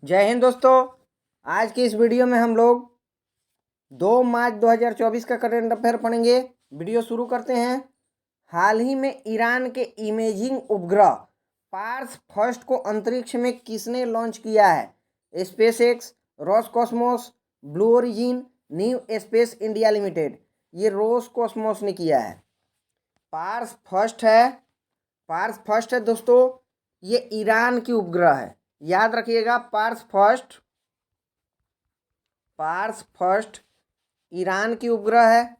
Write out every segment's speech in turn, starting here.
जय हिंद दोस्तों। आज की इस वीडियो में हम लोग 2 मार्च 2024 का करंट अफेयर पढ़ेंगे। वीडियो शुरू करते हैं। हाल ही में ईरान के इमेजिंग उपग्रह पार्स फर्स्ट को अंतरिक्ष में किसने लॉन्च किया है? SpaceX, Roscosmos, blue origin, new space India limited. ये रोसकॉस्मोस ने किया है। पार्स फर्स्ट है दोस्तों। ये ईरान की उपग्रह है, याद रखिएगा। पार्स फर्स्ट ईरान की उपग्रह है।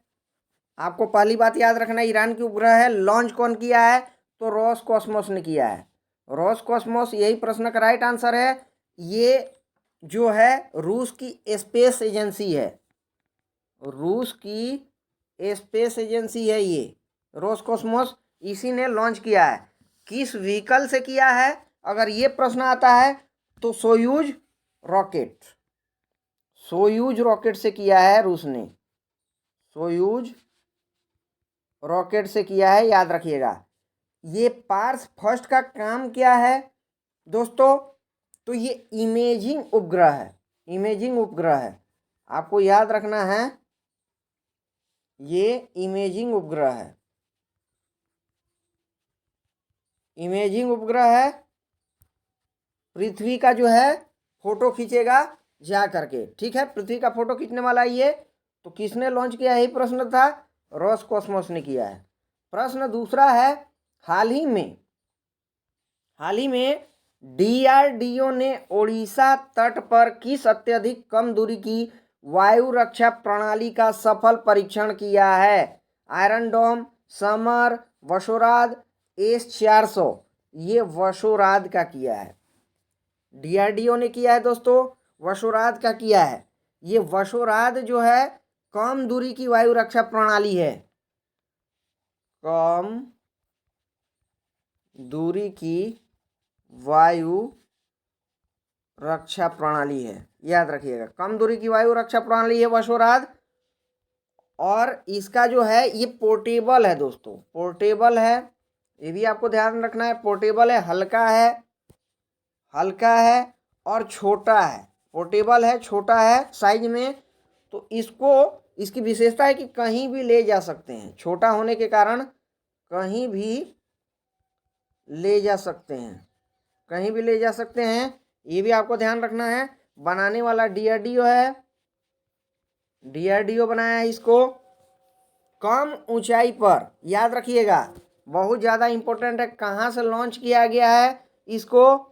आपको पहली बात याद रखना, ईरान की उपग्रह है। लॉन्च कौन किया है? तो रोसकॉस्मोस ने किया है। रोसकॉस्मोस, यही प्रश्न का राइट आंसर है। ये जो है रूस की स्पेस एजेंसी है। रूस की स्पेस एजेंसी है ये रोसकॉस्मोस। इसी ने लॉन्च किया है। किस व्हीकल से किया है अगर ये प्रश्न आता है तो सोयूज रॉकेट से किया है रूस ने। सोयूज रॉकेट से किया है, याद रखिएगा। ये पार्स फर्स्ट का काम क्या है दोस्तों? तो ये इमेजिंग उपग्रह है। आपको याद रखना है, ये इमेजिंग उपग्रह है। पृथ्वी का जो है फोटो खींचेगा जा करके, ठीक है। पृथ्वी का फोटो खींचने वाला ये तो किसने लॉन्च किया है? यही प्रश्न था, रोसकॉस्मोस ने किया है। प्रश्न दूसरा है, हाल ही में डीआरडीओ ने ओडिशा तट पर किस अत्यधिक कम दूरी की वायु रक्षा प्रणाली का सफल परीक्षण किया है? आयरन डोम, समर, वशोराद, S-400। ये वशोराद का किया है, डीआरडीओ ने किया है दोस्तों। वशोराद का किया है। ये वशोराद जो है कम दूरी की वायु रक्षा प्रणाली है। कम दूरी की वायु रक्षा प्रणाली है, याद रखिएगा। कम दूरी की वायु रक्षा प्रणाली है वशोराद। और इसका जो है ये पोर्टेबल है दोस्तों, पोर्टेबल है। ये भी आपको ध्यान रखना है, पोर्टेबल है, हल्का है और छोटा है। पोर्टेबल है, छोटा है साइज में। तो इसकी विशेषता है कि कहीं भी ले जा सकते हैं। छोटा होने के कारण कहीं भी ले जा सकते हैं। ये भी आपको ध्यान रखना है। बनाने वाला डीआरडीओ है, डीआरडीओ बनाया है इसको। कम ऊंचाई पर, याद रखिएगा, बहुत ज़्यादा इंपॉर्टेंट है। कहाँ से लॉन्च किया गया है इसको?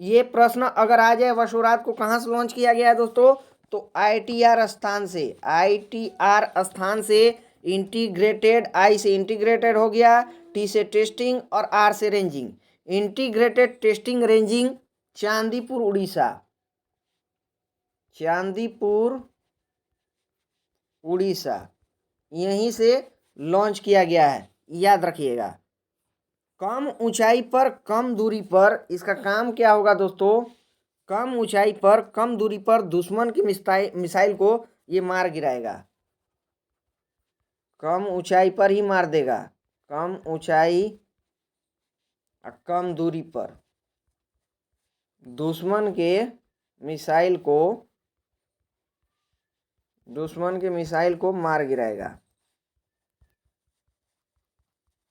ये प्रश्न अगर आ जाए, वशोराद को कहाँ से लॉन्च किया गया है दोस्तों? तो आईटीआर स्थान से। इंटीग्रेटेड, आई से इंटीग्रेटेड हो गया, टी से टेस्टिंग और आर से ranging. Integrated testing ranging Chandipur Orissa, यहीं से लॉन्च किया गया है, याद रखिएगा। कम ऊंचाई पर कम दूरी पर इसका काम क्या होगा दोस्तों? कम ऊंचाई पर कम दूरी पर दुश्मन की मिसाइल को ये मार गिराएगा। कम ऊंचाई पर ही मार देगा। कम ऊंचाई और कम दूरी पर दुश्मन के मिसाइल को मार गिराएगा।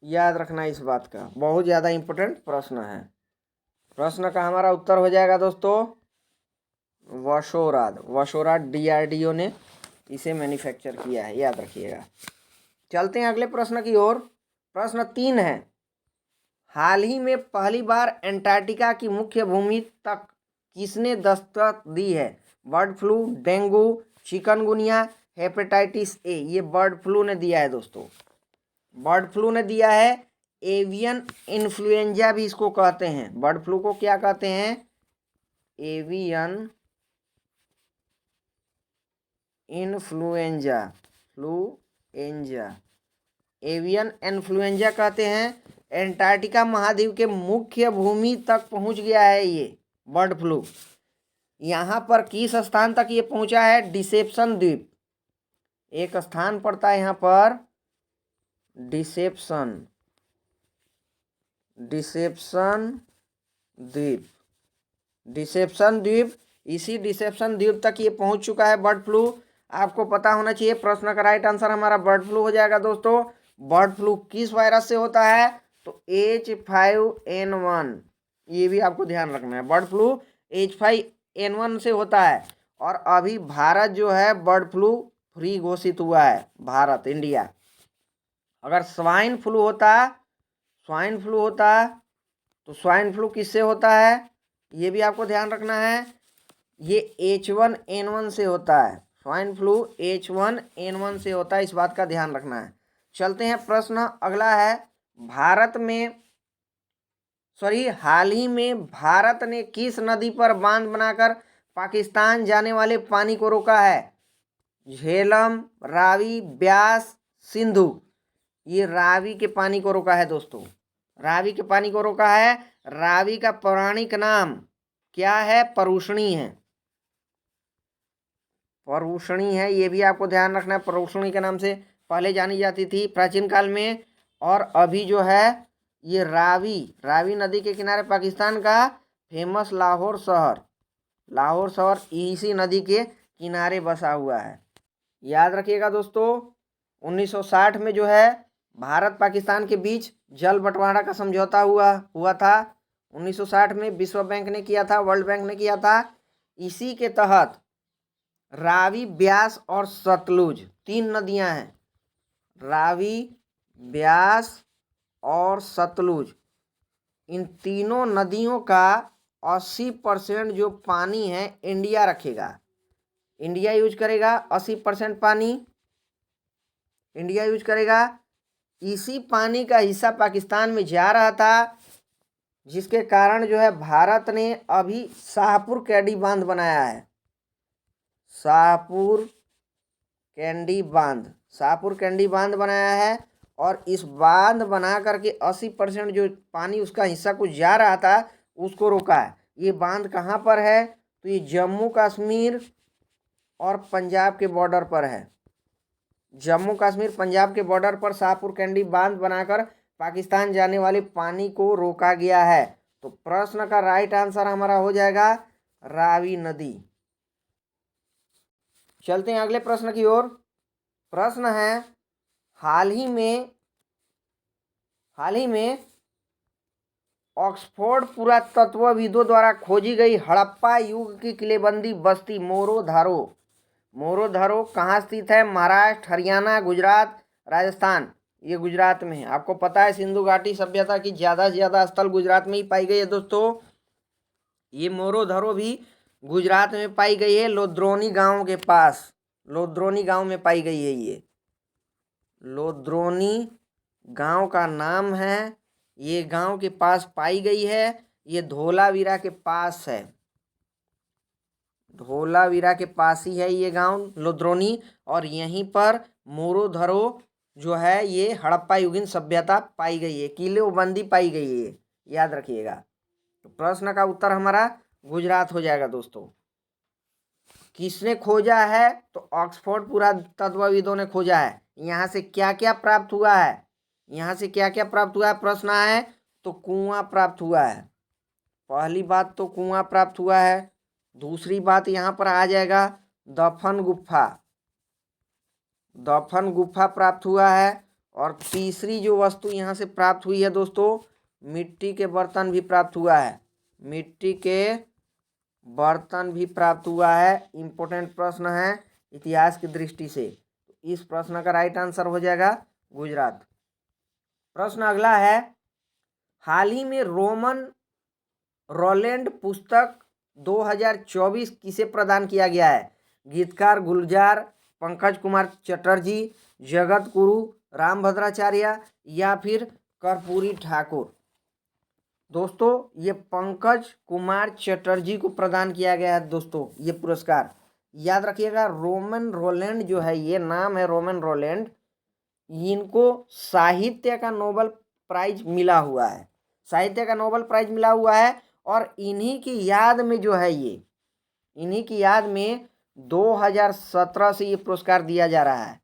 याद रखना इस बात का, बहुत ज़्यादा इंपॉर्टेंट प्रश्न है। प्रश्न का हमारा उत्तर हो जाएगा दोस्तों वशोराद डीआरडीओ ने इसे मैन्युफैक्चर किया है, याद रखिएगा। चलते हैं अगले प्रश्न की ओर। प्रश्न 3 है, हाल ही में पहली बार एंटार्क्टिका की मुख्य भूमि तक किसने दस्तक दी है? Bird flu, dengue, chikungunya, hepatitis A. ये बर्ड फ्लू ने दिया है दोस्तों, बर्ड फ्लू ने दिया है। एवियन इन्फ्लुएंजा भी इसको कहते हैं। बर्ड फ्लू को क्या कहते हैं? एवियन इन्फ्लुएंजा कहते हैं। एंटार्क्टिका महाद्वीप के मुख्य भूमि तक पहुंच गया है ये बर्ड फ्लू। यहाँ पर किस स्थान तक ये पहुंचा है? डिसेप्शन द्वीप, एक स्थान पड़ता है यहाँ पर, डिसेप्शन द्वीप इसी डिसेप्शन द्वीप तक ये पहुंच चुका है बर्ड फ्लू। आपको पता होना चाहिए। प्रश्न का राइट आंसर हमारा बर्ड फ्लू हो जाएगा दोस्तों। बर्ड फ्लू किस वायरस से होता है? तो H5N1, ये भी आपको ध्यान रखना है। बर्ड फ्लू H5N1 से होता है। और अभी भारत जो है बर्ड फ्लू फ्री घोषित हुआ है, भारत, इंडिया। अगर स्वाइन फ्लू होता तो स्वाइन फ्लू किससे होता है? ये भी आपको ध्यान रखना है। ये H1N1 से होता है। स्वाइन फ्लू H1N1 से होता है, इस बात का ध्यान रखना है। चलते हैं, प्रश्न अगला है। हाल ही में भारत ने किस नदी पर बांध बनाकर पाकिस्तान जाने वाले पानी को रोका है? झेलम, रावी, ब्यास, सिंधु। ये रावी के पानी को रोका है दोस्तों। रावी के पानी को रोका है। रावी का पौराणिक नाम क्या है? परुष्णी है। परुष्णी है, ये भी आपको ध्यान रखना है। परुष्णी के नाम से पहले जानी जाती थी प्राचीन काल में। और अभी जो है ये रावी नदी के किनारे पाकिस्तान का फेमस लाहौर शहर इसी नदी के किनारे बसा हुआ है। याद रखिएगा दोस्तों, 1960 में जो है भारत पाकिस्तान के बीच जल बंटवारा का समझौता हुआ था। 1960 में विश्व बैंक ने किया था, वर्ल्ड बैंक ने किया था। इसी के तहत रावी, ब्यास और सतलुज, 3 नदियां हैं। रावी, ब्यास और सतलुज, इन तीनों नदियों का 80% जो पानी है इंडिया रखेगा। इंडिया यूज करेगा 80% पानी, इंडिया यूज करेगा। इसी पानी का हिस्सा पाकिस्तान में जा रहा था, जिसके कारण जो है भारत ने अभी शाहपुर कैंडी बांध बनाया है। शाहपुर कैंडी बांध बनाया है। और इस बांध बना करके 80% जो पानी उसका हिस्सा कुछ जा रहा था उसको रोका है। ये बांध कहाँ पर है? तो ये जम्मू कश्मीर और पंजाब के बॉर्डर पर है। जम्मू कश्मीर पंजाब के बॉर्डर पर शाहपुर कैंडी बांध बनाकर पाकिस्तान जाने वाले पानी को रोका गया है। तो प्रश्न का राइट आंसर हमारा हो जाएगा रावी नदी। चलते हैं अगले प्रश्न की ओर। प्रश्न है, हाल ही में ऑक्सफोर्ड पुरातत्वविदों द्वारा खोजी गई हड़प्पा युग की किलेबंदी बस्ती मोरोधरो कहाँ स्थित है? महाराष्ट्र, हरियाणा, गुजरात, राजस्थान। ये गुजरात में है। आपको पता है सिंधु घाटी सभ्यता की ज़्यादा से ज़्यादा स्थल गुजरात में ही पाई गई है दोस्तों। ये मोरोधरो भी गुजरात में पाई गई है, लोद्रोनी गांव के पास। लोद्रोनी गांव में पाई गई है। ये लोद्रोनी गांव का नाम है। ये गांव के पास पाई गई है। ये धोलावीरा के पास है। धोलावीरा के पास ही है ये गांव लोद्रोनी। और यहीं पर मोरोधरो जो है ये हड़प्पा युगीन सभ्यता पाई गई है, किलेबंदी पाई गई है, याद रखिएगा। तो प्रश्न का उत्तर हमारा गुजरात हो जाएगा दोस्तों। किसने खोजा है? तो ऑक्सफोर्ड पुरातत्वविदों ने खोजा है। यहाँ से क्या क्या प्राप्त हुआ है? प्रश्न है तो कुआं प्राप्त हुआ है। पहली बात तो कुआं प्राप्त हुआ है। दूसरी बात यहाँ पर आ जाएगा दफन गुफा प्राप्त हुआ है। और तीसरी जो वस्तु यहाँ से प्राप्त हुई है दोस्तों, मिट्टी के बर्तन भी प्राप्त हुआ है। इम्पोर्टेंट प्रश्न है इतिहास की दृष्टि से। इस प्रश्न का राइट आंसर हो जाएगा गुजरात। प्रश्न अगला है, हाल ही में रोमन रोलैंड पुस्तक 2024 किसे प्रदान किया गया है? गीतकार गुलजार, पंकज कुमार चटर्जी, जगत गुरु रामभद्राचार्य या फिर कर्पूरी ठाकुर। दोस्तों ये पंकज कुमार चटर्जी को प्रदान किया गया है दोस्तों ये पुरस्कार। याद रखिएगा, रोमन रोलैंड जो है, ये नाम है रोमन रोलैंड, इनको साहित्य का नोबेल प्राइज मिला हुआ है। और इन्हीं की याद में जो है इन्हीं की याद में 2017 से ये पुरस्कार दिया जा रहा है।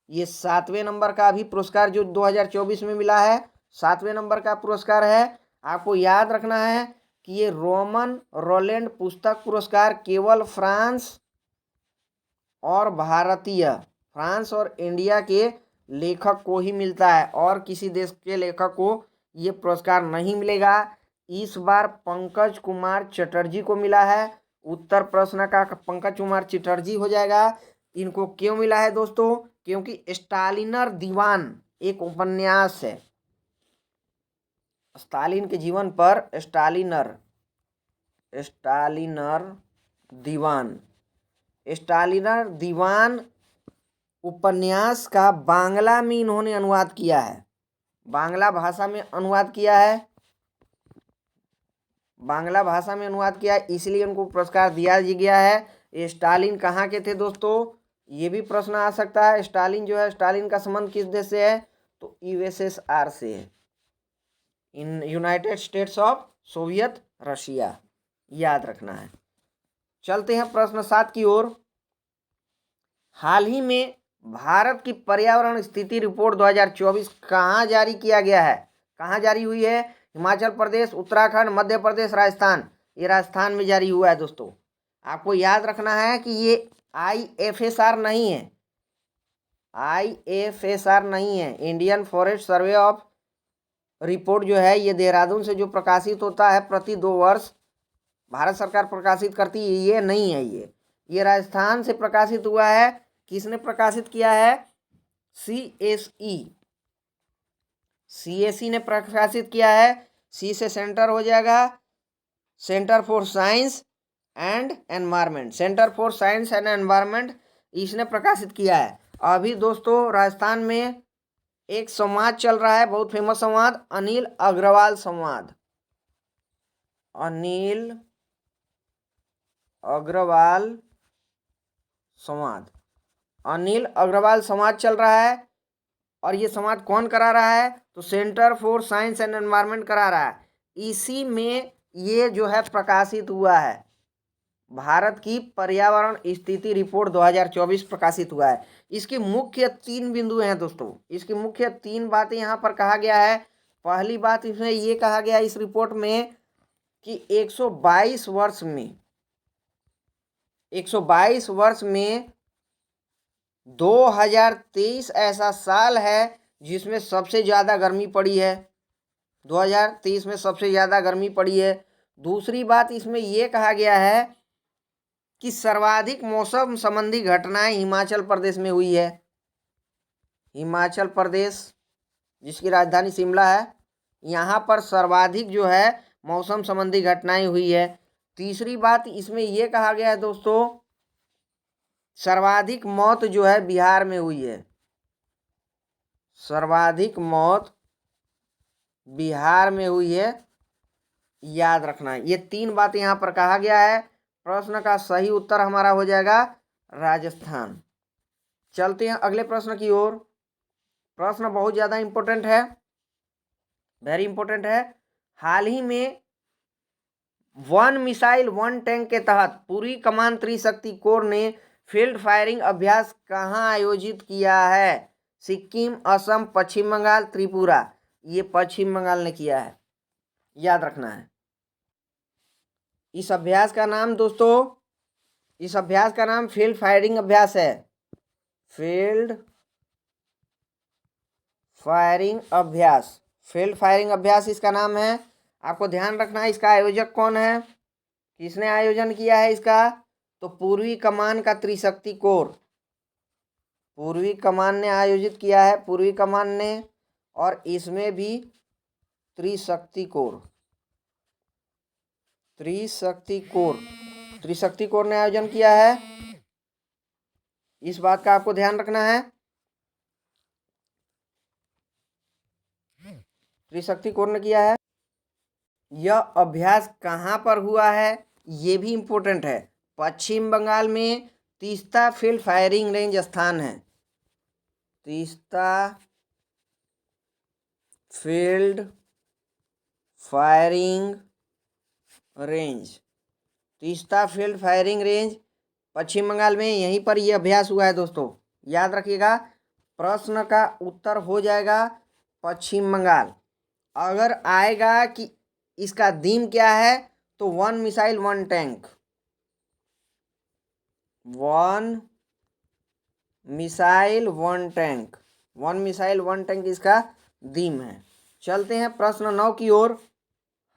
ये 7वें नंबर का अभी पुरस्कार जो 2024 में मिला है, 7वें नंबर का पुरस्कार है। आपको याद रखना है कि ये रोमन रोलैंड पुस्तक पुरस्कार केवल फ्रांस और इंडिया के लेखक को ही मिलता है और किसी देश के लेखक को ये पुरस्कार नहीं मिलेगा। इस बार पंकज कुमार चटर्जी को मिला है। उत्तर प्रश्न का पंकज कुमार चटर्जी हो जाएगा। इनको क्यों मिला है दोस्तों? क्योंकि स्टालिनर दीवान एक उपन्यास है, स्टालिन के जीवन पर स्टालिनर दीवान उपन्यास का बांग्ला में इन्होंने अनुवाद किया है, बांग्ला भाषा में अनुवाद किया है, इसलिए उनको पुरस्कार दिया गया है। ये स्टालिन कहाँ के थे दोस्तों? ये भी प्रश्न आ सकता है। स्टालिन जो है, स्टालिन का संबंध किस देश से है? तो यूएसएसआर से है, in United states of Soviet Russia, याद रखना है। चलते हैं प्रश्न 7 की ओर। हाल ही में भारत की पर्यावरण स्थिति रिपोर्ट 2024 कहाँ जारी किया गया है? कहाँ जारी हुई है? हिमाचल प्रदेश, उत्तराखंड, मध्य प्रदेश, राजस्थान। ये राजस्थान में जारी हुआ है दोस्तों। आपको याद रखना है कि ये IFSR नहीं है, Indian forest survey of report जो है ये देहरादून से जो प्रकाशित होता है प्रति 2 वर्ष भारत सरकार प्रकाशित करती है, ये नहीं है। ये राजस्थान से प्रकाशित हुआ है। किसने प्रकाशित किया है? CSE ने प्रकाशित किया है। सी से सेंटर हो जाएगा, centre for science and environment, इसने प्रकाशित किया है। अभी दोस्तों राजस्थान में एक संवाद चल रहा है, बहुत फेमस संवाद, अनिल अग्रवाल संवाद। अनिल अग्रवाल संवाद चल रहा है। और ये संवाद कौन करा रहा है? तो centre for science and environment करा रहा है। इसी में ये जो है प्रकाशित हुआ है, भारत की पर्यावरण स्थिति रिपोर्ट 2024 प्रकाशित हुआ है। इसकी मुख्य 3 बिंदु हैं दोस्तों, इसकी मुख्य 3 बातें यहाँ पर कहा गया है। पहली बात इसमें ये कहा गया इस रिपोर्ट में कि 122 वर्ष में 2023 ऐसा साल है जिसमें सबसे ज़्यादा गर्मी पड़ी है। 2023 में सबसे ज़्यादा गर्मी पड़ी है। दूसरी बात इसमें यह कहा गया है कि सर्वाधिक मौसम संबंधी घटनाएं हिमाचल प्रदेश में हुई है। हिमाचल प्रदेश जिसकी राजधानी शिमला है, यहाँ पर सर्वाधिक जो है मौसम संबंधी घटनाएं हुई है। तीसरी बात इसमें यह कहा गया है दोस्तों, सर्वाधिक मौत जो है बिहार में हुई है, सर्वाधिक मौत बिहार में हुई है, याद रखना है। ये 3 बातें यहाँ पर कहा गया है। प्रश्न का सही उत्तर हमारा हो जाएगा राजस्थान। चलते हैं अगले प्रश्न की ओर। प्रश्न बहुत ज़्यादा इंपॉर्टेंट है, वेरी इंपॉर्टेंट है। हाल ही में 1 मिसाइल 1 टैंक के तहत पूर्वी कमान त्रिशक्ति कोर ने फील्ड फायरिंग अभ्यास कहाँ आयोजित किया है? सिक्किम, असम, पश्चिम बंगाल, त्रिपुरा। ये पश्चिम बंगाल ने किया है, याद रखना है। इस अभ्यास का नाम दोस्तों, इस अभ्यास का नाम फील्ड फायरिंग अभ्यास है, फील्ड फायरिंग अभ्यास इसका नाम है। आपको ध्यान रखना है इसका आयोजक कौन है, किसने आयोजन किया है इसका? तो पूर्वी कमान का त्रिशक्ति कोर, पूर्वी कमान ने आयोजित किया है, पूर्वी कमान ने। और इसमें भी त्रिशक्ति कोर ने आयोजन किया है। इस बात का आपको ध्यान रखना है। त्रिशक्ति कोर ने किया है। यह अभ्यास कहाँ पर हुआ है ये भी इम्पोर्टेंट है। पश्चिम बंगाल में तीस्ता फील्ड फायरिंग रेंज स्थान है, तीस्ता फील्ड फायरिंग रेंज पश्चिम बंगाल में, यहीं पर यह अभ्यास हुआ है दोस्तों, याद रखिएगा। प्रश्न का उत्तर हो जाएगा पश्चिम बंगाल। अगर आएगा कि इसका थीम क्या है तो 1 missile 1 tank, 1 missile 1 tank, 1 missile 1 tank इसका दीम है। चलते हैं प्रश्न 9 की ओर।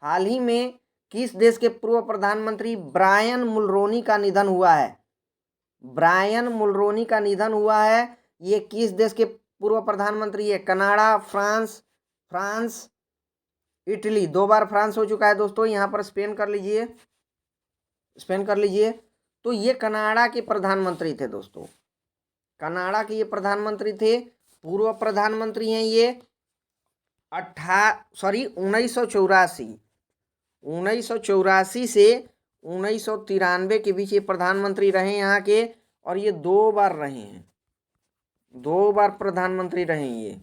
हाल ही में किस देश के पूर्व प्रधानमंत्री ब्रायन मुलरोनी का निधन हुआ है? ब्रायन मुलरोनी का निधन हुआ है। ये किस देश के पूर्व प्रधानमंत्री है? Canada, France, Italy. 2 बार फ्रांस हो चुका है दोस्तों। यहाँ पर स्पेन कर लीजिए, तो ये कनाडा के प्रधानमंत्री थे दोस्तों, कनाडा के ये प्रधानमंत्री थे, पूर्व प्रधानमंत्री हैं ये। 1984 से 1993 के बीच ये प्रधानमंत्री रहे यहाँ के, और ये 2 बार रहे हैं, 2 बार प्रधानमंत्री रहे हैं ये,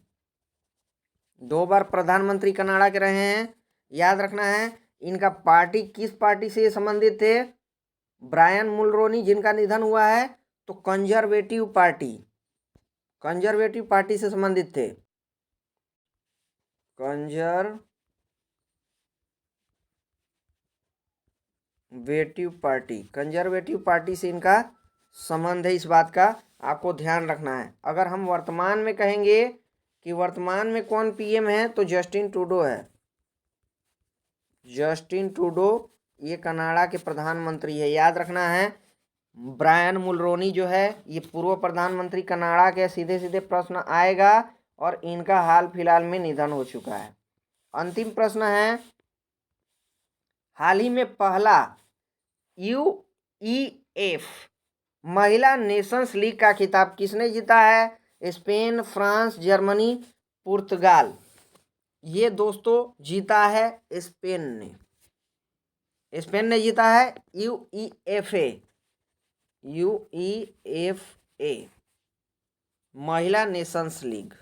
2 बार प्रधानमंत्री कनाडा के रहे हैं। याद रखना है इनका पार्टी, किस पार्टी से संबंधित थे? ब्रायन मुलरोनी जिनका निधन हुआ है, तो कंजर्वेटिव पार्टी से संबंधित थे, कंजर्वेटिव पार्टी से इनका संबंध है। इस बात का आपको ध्यान रखना है। अगर हम वर्तमान में कहेंगे कि वर्तमान में कौन पीएम है, तो जस्टिन ट्रूडो है। जस्टिन ट्रूडो ये कनाडा के प्रधानमंत्री है। याद रखना है ब्रायन मुलरोनी जो है ये पूर्व प्रधानमंत्री कनाडा के। सीधे सीधे प्रश्न आएगा, और इनका हाल फिलहाल में निधन हो चुका है। अंतिम प्रश्न है, हाल ही में पहला यूईएफ महिला नेशंस लीग का खिताब किसने जीता है? स्पेन, फ्रांस, जर्मनी, पुर्तगाल। ये दोस्तों जीता है स्पेन ने जीता है यूईएफए महिला नेशंस लीग,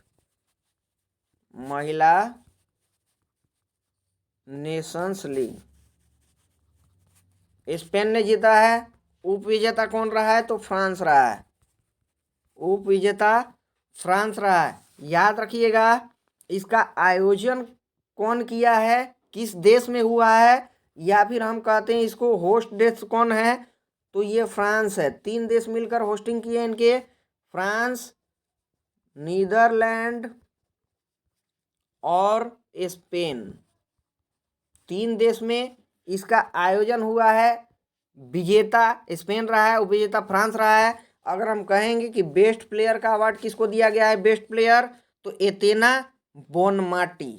स्पेन ने जीता है। उपविजेता कौन रहा है? तो फ्रांस रहा है, याद रखिएगा इसका आयोजन कौन किया है, किस देश में हुआ है, या फिर हम कहते हैं इसको होस्ट देश कौन है, तो ये फ्रांस है। 3 देश मिलकर होस्टिंग किए इनके, फ्रांस, नीदरलैंड और स्पेन। 3 देश में इसका आयोजन हुआ है। विजेता स्पेन रहा है, उपविजेता फ्रांस रहा है। अगर हम कहेंगे कि बेस्ट प्लेयर का अवार्ड किसको दिया गया है, बेस्ट प्लेयर, तो एतेना बोनमाटी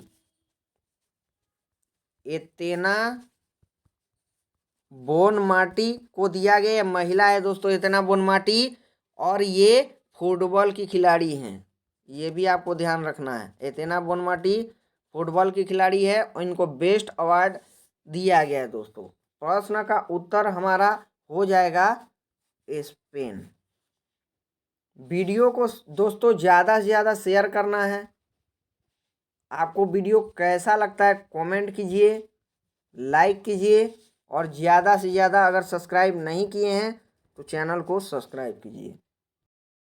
को दिया गया। महिला है दोस्तों एतेना बोनमाटी, और ये फुटबॉल की खिलाड़ी हैं, ये भी आपको ध्यान रखना है। एतेना बोनमाटी फुटबॉल की खिलाड़ी है, और इनको बेस्ट अवार्ड दिया गया है दोस्तों। प्रश्न का उत्तर हमारा हो जाएगा स्पेन। वीडियो को दोस्तों ज़्यादा से ज़्यादा शेयर करना है। आपको वीडियो कैसा लगता है कमेंट कीजिए, लाइक कीजिए, और ज़्यादा से ज़्यादा अगर सब्सक्राइब नहीं किए हैं तो चैनल को सब्सक्राइब कीजिए।